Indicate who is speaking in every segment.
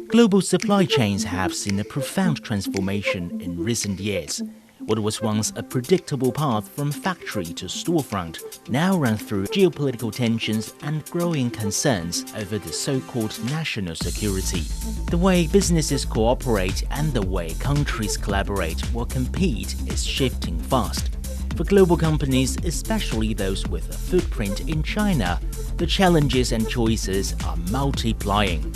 Speaker 1: Global supply chains have seen a profound transformation in recent years. What was once a predictable path from factory to storefront now runs through geopolitical tensions and growing concerns over the so-called national security. The way businesses cooperate and the way countries collaborate or compete is shifting fast. For global companies, especially those with a footprint in China, the challenges and choices are multiplying.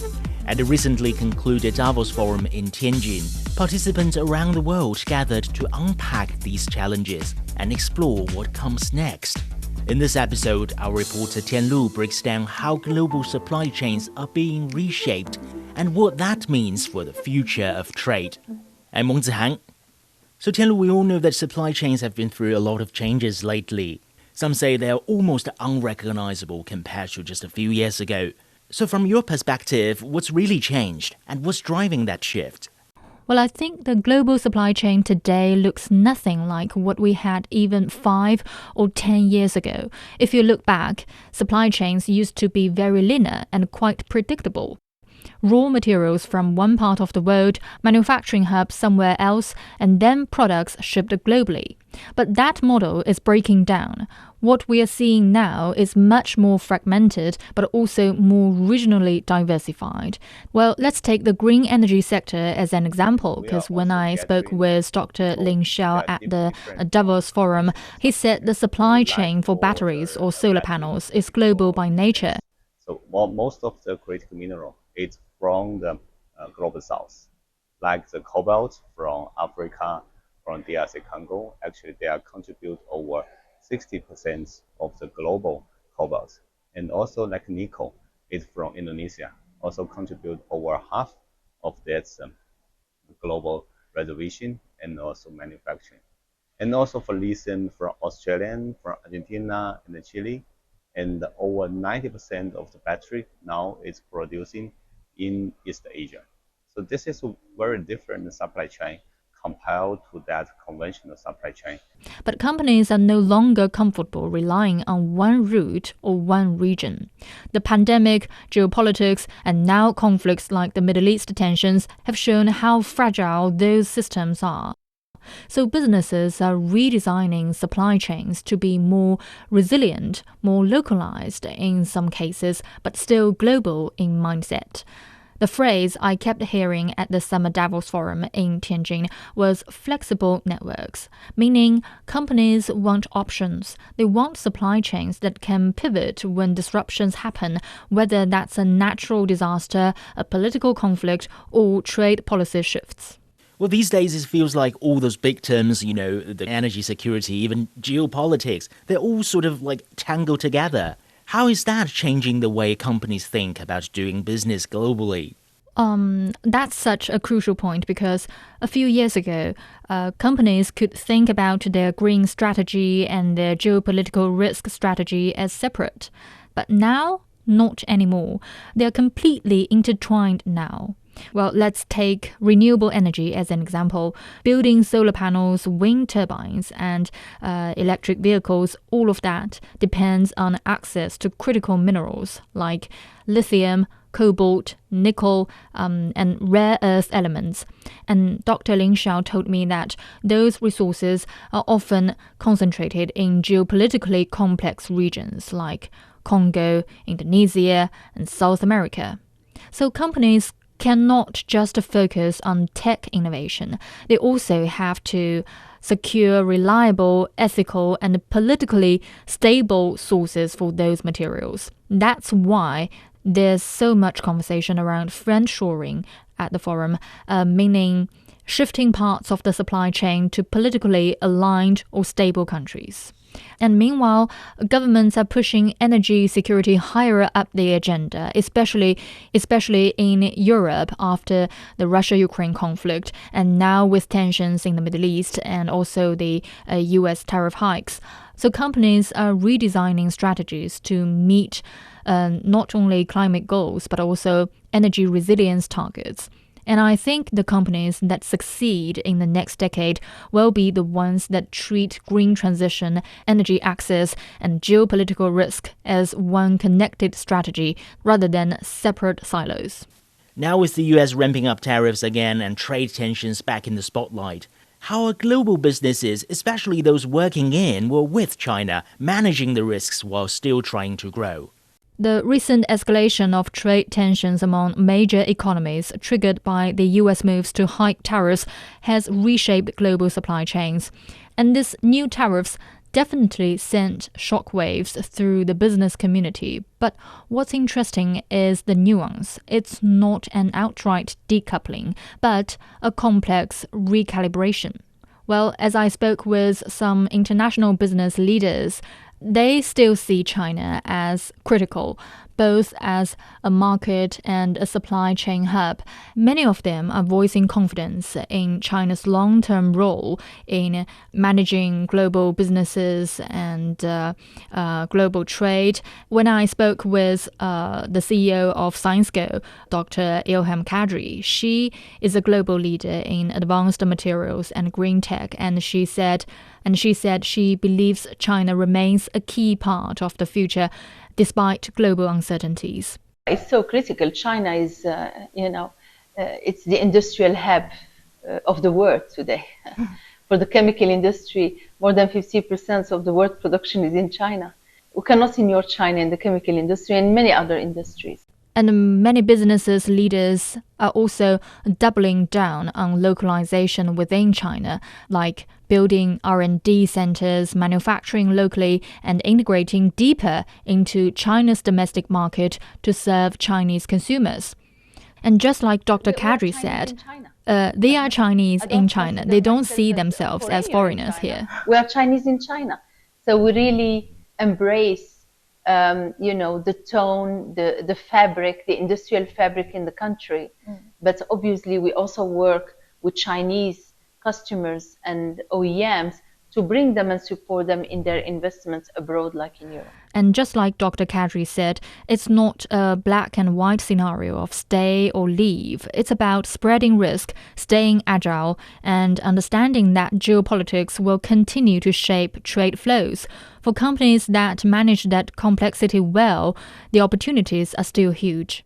Speaker 1: At the recently concluded Davos Forum in Tianjin, participants around the world gathered to unpack these challenges and explore what comes next. In this episode, our reporter Tian Lu breaks down how global supply chains are being reshaped and what that means for the future of trade. I'm Meng Zihan. So Tian Lu, we all know that supply chains have been through a lot of changes lately. Some say they are almost unrecognizable compared to just a few years ago. So from your perspective, what's really changed and what's driving that shift?
Speaker 2: Well, I think the global supply chain today looks nothing like what we had even 5 or 10 years ago. If you look back, supply chains used to be very linear and quite predictable. Raw materials from one part of the world, manufacturing hubs somewhere else, and then products shipped globally. But that model is breaking down. What we are seeing now is much more fragmented, but also more regionally diversified. Well, let's take the green energy sector as an example, because when I spoke with Dr. Ling Xiao at the Davos Forum, he said the supply chain for batteries or solar panels is global by nature.
Speaker 3: So most of the critical mineral is from the global south, like the cobalt from Africa, from DRC Congo. Actually, they contribute over 60% of the global cobalt. And also like nickel is from Indonesia, also contribute over half of that global reservation and also manufacturing. And also for lithium from Australia, from Argentina and Chile, and over 90% of the battery now is producing in East Asia. So this is a very different supply chain compared to that conventional supply chain.
Speaker 2: But companies are no longer comfortable relying on one route or one region. The pandemic, geopolitics, and now conflicts like the Middle East tensions have shown how fragile those systems are. So businesses are redesigning supply chains to be more resilient, more localized in some cases, but still global in mindset. The phrase I kept hearing at the Summer Davos Forum in Tianjin was flexible networks, meaning companies want options. They want supply chains that can pivot when disruptions happen, whether that's a natural disaster, a political conflict, or trade policy shifts.
Speaker 1: Well, these days it feels like all those big terms, the energy security, even geopolitics, they're all sort of like tangled together. How is that changing the way companies think about doing business globally?
Speaker 2: That's such a crucial point because a few years ago, companies could think about their green strategy and their geopolitical risk strategy as separate. But now, not anymore. They're completely intertwined now. Well, let's take renewable energy as an example. Building solar panels, wind turbines, and electric vehicles, all of that depends on access to critical minerals like lithium, cobalt, nickel, and rare earth elements. And Dr. Ling Xiao told me that those resources are often concentrated in geopolitically complex regions like Congo, Indonesia, and South America. So companies cannot just focus on tech innovation. They also have to secure reliable, ethical, and politically stable sources for those materials. That's why there's so much conversation around friendshoring at the forum, meaning shifting parts of the supply chain to politically aligned or stable countries. And meanwhile, governments are pushing energy security higher up the agenda, especially in Europe after the Russia-Ukraine conflict, and now with tensions in the Middle East and also the US tariff hikes. So companies are redesigning strategies to meet not only climate goals, but also energy resilience targets. And I think the companies that succeed in the next decade will be the ones that treat green transition, energy access, and geopolitical risk as one connected strategy rather than separate silos.
Speaker 1: Now with the US ramping up tariffs again and trade tensions back in the spotlight, how are global businesses, especially those working in or with China, managing the risks while still trying to grow?
Speaker 2: The recent escalation of trade tensions among major economies, triggered by the US moves to hike tariffs, has reshaped global supply chains. And these new tariffs definitely sent shockwaves through the business community. But what's interesting is the nuance. It's not an outright decoupling, but a complex recalibration. Well, as I spoke with some international business leaders, they still see China as critical, both as a market and a supply chain hub. Many of them are voicing confidence in China's long-term role in managing global businesses and global trade. When I spoke with the CEO of ScienceGo, Dr. Ilham Kadri, she is a global leader in advanced materials and green tech, and she said she believes China remains a key part of the future despite global uncertainties.
Speaker 4: It's so critical. China is, it's the industrial hub of the world today. For the chemical industry, more than 50% of the world production is in China. We cannot ignore China in the chemical industry and many other industries.
Speaker 2: And many businesses leaders are also doubling down on localization within China, like building R&D centers, manufacturing locally, and integrating deeper into China's domestic market to serve Chinese consumers. And just like Dr. Kadri said, they are Chinese in China. They don't see themselves as foreigners here.
Speaker 4: We are Chinese in China. So we really embrace the tone, the fabric, the industrial fabric in the country. But obviously we also work with Chinese customers and OEMs to bring them and support them in their investments abroad, like in Europe.
Speaker 2: And just like Dr. Kadri said, it's not a black and white scenario of stay or leave. It's about spreading risk, staying agile, and understanding that geopolitics will continue to shape trade flows. For companies that manage that complexity well, the opportunities are still huge.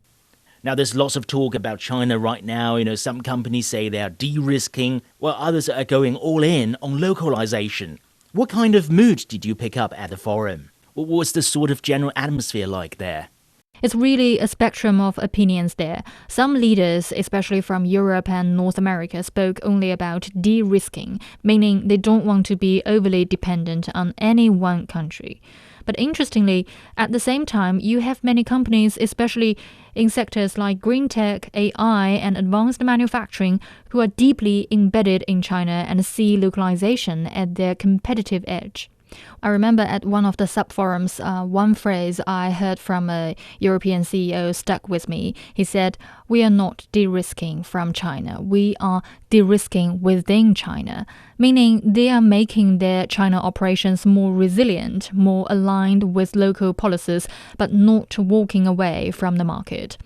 Speaker 1: Now, there's lots of talk about China right now. Some companies say they are de-risking, while others are going all in on localization. What kind of mood did you pick up at the forum? What was the sort of general atmosphere like there?
Speaker 2: It's really a spectrum of opinions there. Some leaders, especially from Europe and North America, spoke only about de-risking, meaning they don't want to be overly dependent on any one country. But interestingly, at the same time, you have many companies, especially in sectors like green tech, AI, and advanced manufacturing, who are deeply embedded in China and see localization as their competitive edge. I remember at one of the sub-forums, one phrase I heard from a European CEO stuck with me. He said, "We are not de-risking from China. We are de-risking within China," meaning they are making their China operations more resilient, more aligned with local policies, but not walking away from the market.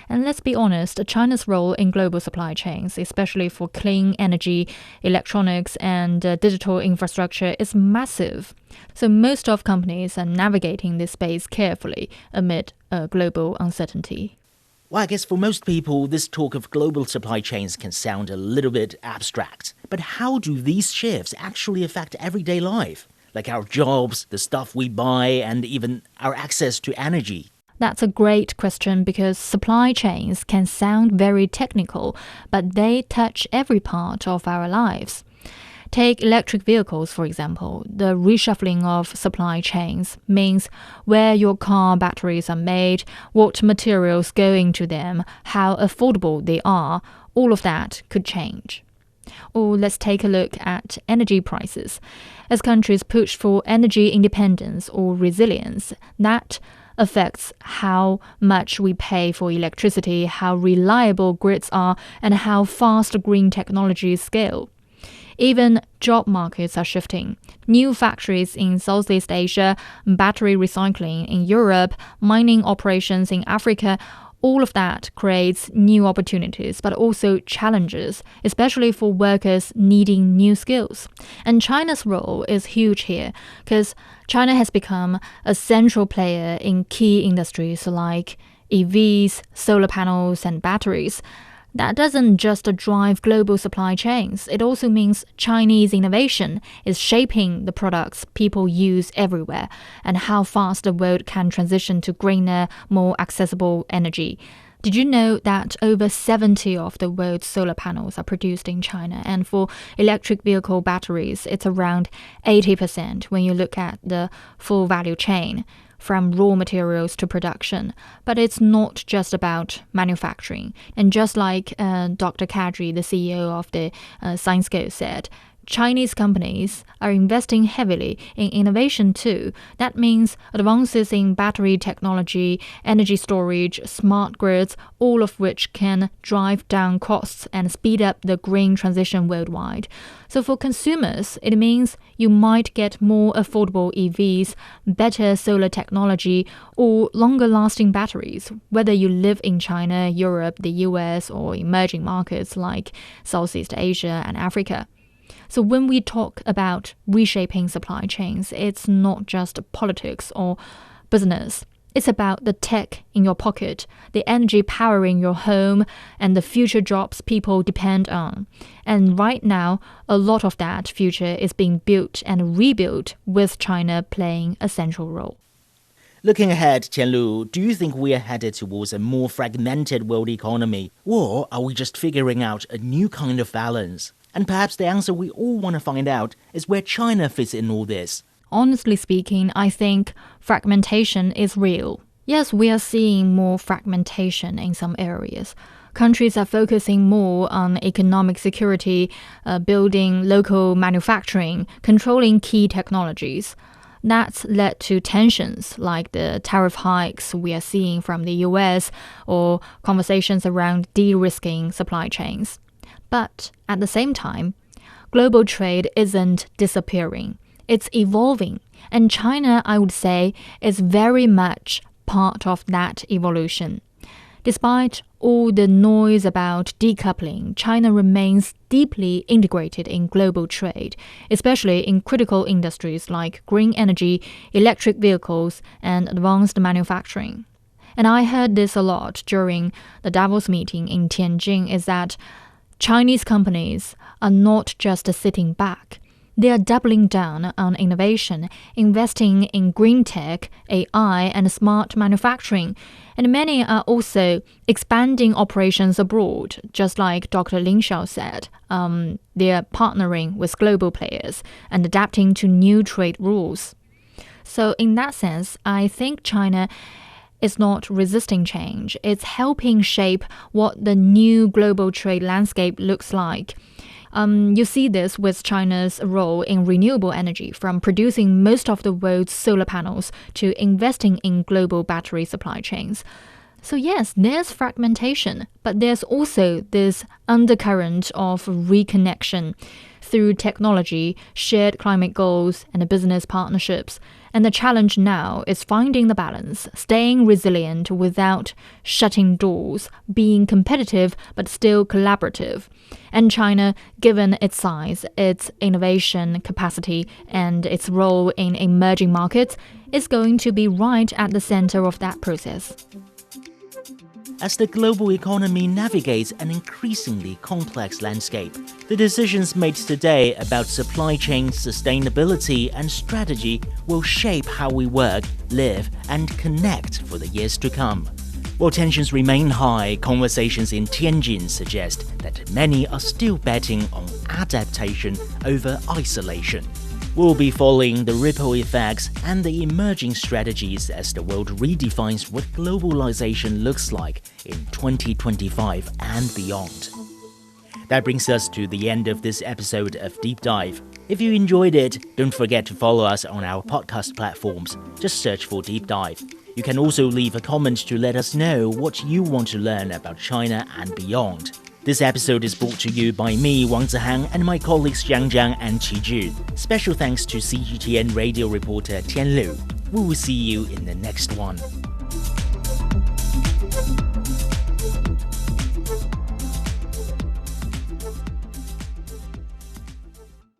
Speaker 2: And let's be honest, China's role in global supply chains, especially for clean energy, electronics, and digital infrastructure, is massive. So most of companies are navigating this space carefully amid global uncertainty.
Speaker 1: Well, I guess for most people, this talk of global supply chains can sound a little bit abstract. But how do these shifts actually affect everyday life? Like our jobs, the stuff we buy, and even our access to energy?
Speaker 2: That's a great question because supply chains can sound very technical, but they touch every part of our lives. Take electric vehicles, for example. The reshuffling of supply chains means where your car batteries are made, what materials go into them, how affordable they are. All of that could change. Or let's take a look at energy prices. As countries push for energy independence or resilience, that affects how much we pay for electricity, how reliable grids are, and how fast green technologies scale. Even job markets are shifting. New factories in Southeast Asia, battery recycling in Europe, mining operations in Africa, All of that creates new opportunities, but also challenges, especially for workers needing new skills. And China's role is huge here, because China has become a central player in key industries like EVs, solar panels, and batteries. That doesn't just drive global supply chains. It also means Chinese innovation is shaping the products people use everywhere and how fast the world can transition to greener, more accessible energy. Did you know that over 70 of the world's solar panels are produced in China? And for electric vehicle batteries, it's around 80% when you look at the full value chain, from raw materials to production. But it's not just about manufacturing. And just like Dr. Kadri, the CEO of the ScienceGo, said, Chinese companies are investing heavily in innovation too. That means advances in battery technology, energy storage, smart grids, all of which can drive down costs and speed up the green transition worldwide. So for consumers, it means you might get more affordable EVs, better solar technology, or longer-lasting batteries, whether you live in China, Europe, the US, or emerging markets like Southeast Asia and Africa. So when we talk about reshaping supply chains, it's not just politics or business. It's about the tech in your pocket, the energy powering your home, and the future jobs people depend on. And right now, a lot of that future is being built and rebuilt with China playing a central role.
Speaker 1: Looking ahead, Tian Lu, do you think we are headed towards a more fragmented world economy, or are we just figuring out a new kind of balance? And perhaps the answer we all want to find out is where China fits in all this.
Speaker 2: Honestly speaking, I think fragmentation is real. Yes, we are seeing more fragmentation in some areas. Countries are focusing more on economic security, building local manufacturing, controlling key technologies. That's led to tensions like the tariff hikes we are seeing from the US or conversations around de-risking supply chains. But at the same time, global trade isn't disappearing. It's evolving. And China, I would say, is very much part of that evolution. Despite all the noise about decoupling, China remains deeply integrated in global trade, especially in critical industries like green energy, electric vehicles, and advanced manufacturing. And I heard this a lot during the Davos meeting in Tianjin, is that Chinese companies are not just sitting back. They are doubling down on innovation, investing in green tech, AI, and smart manufacturing. And many are also expanding operations abroad, just like Dr. Lin Xiao said. They are partnering with global players and adapting to new trade rules. So in that sense, I think China is not resisting change. It's helping shape what the new global trade landscape looks like. You see this with China's role in renewable energy, from producing most of the world's solar panels to investing in global battery supply chains. So yes, there's fragmentation, but there's also this undercurrent of reconnection through technology, shared climate goals, and business partnerships. And the challenge now is finding the balance, staying resilient without shutting doors, being competitive but still collaborative. And China, given its size, its innovation capacity, and its role in emerging markets, is going to be right at the center of that process.
Speaker 1: As the global economy navigates an increasingly complex landscape, the decisions made today about supply chain sustainability and strategy will shape how we work, live, and connect for the years to come. While tensions remain high, conversations in Tianjin suggest that many are still betting on adaptation over isolation. We'll be following the ripple effects and the emerging strategies as the world redefines what globalization looks like in 2025 and beyond. That brings us to the end of this episode of Deep Dive. If you enjoyed it, don't forget to follow us on our podcast platforms. Just search for Deep Dive. You can also leave a comment to let us know what you want to learn about China and beyond. This episode is brought to you by me, Wang Zihang, and my colleagues Jiang Zhang and Qi Zhi. Special thanks to CGTN radio reporter Tian Lu. We will see you in the next one.